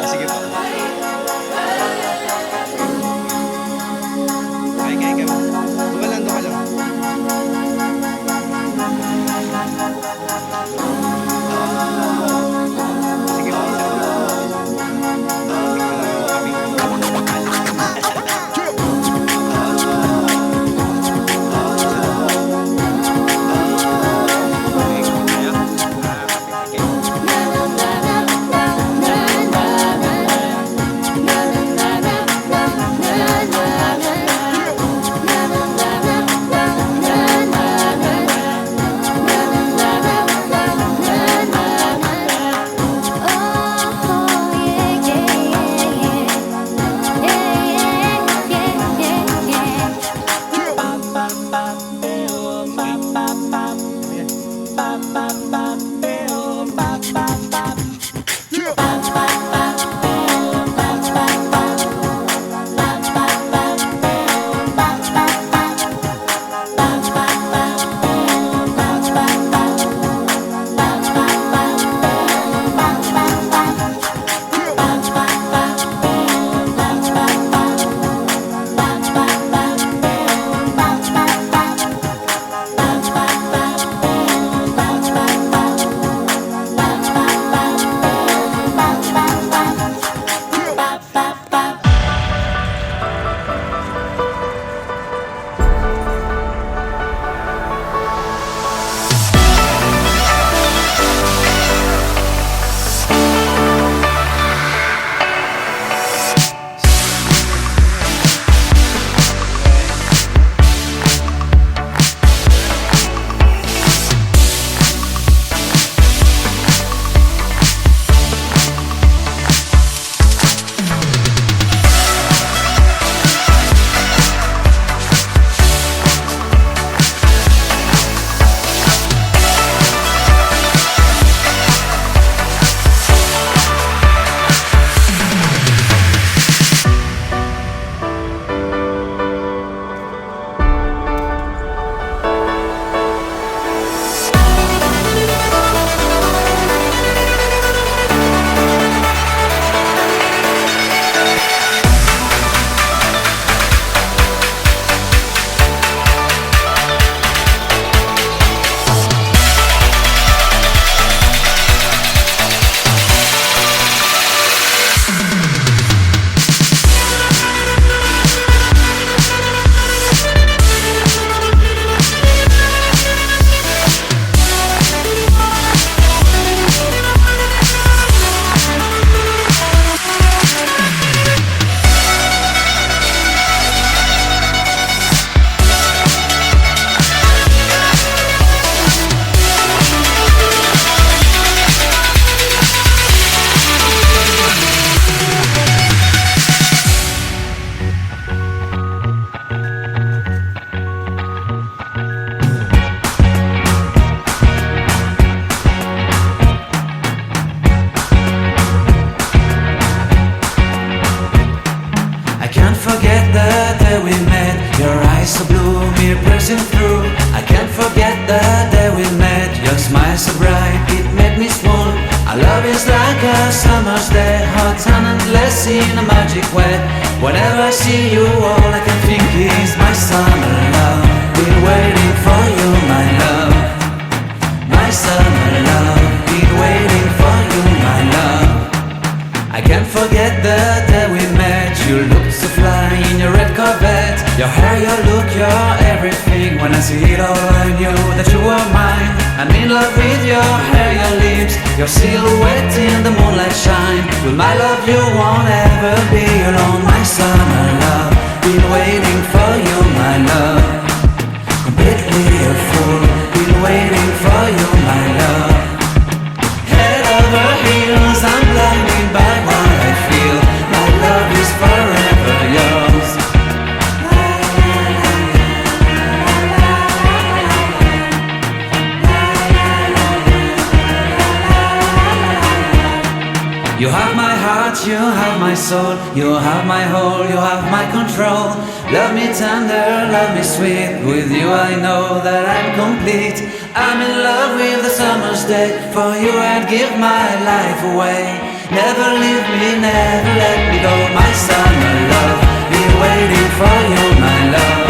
Sige po. Okay. Doon ka lang. Sige po. summer's day, hot and endless in a magic way. Whenever I see you, all I can think is my summer love. Been waiting for you, my love. My summer love. Been waiting for you, my love. I can't forget the day we met. You looked so fly in your red Corvette. Your hair, your look, your everything. When I see it all, I knew that you were mine. I'm in love with your hair, your lips, your silhouette in the moonlight shine. With my love you won't ever be alone. My summer love, been You have my heart, you have my soul, you have my whole, you have my control. Love me tender, love me sweet, with you I know that I'm complete. I'm in love with the summer's day, for you I'd give my life away. Never leave me, never let me go, my summer love, be waiting for you, my love.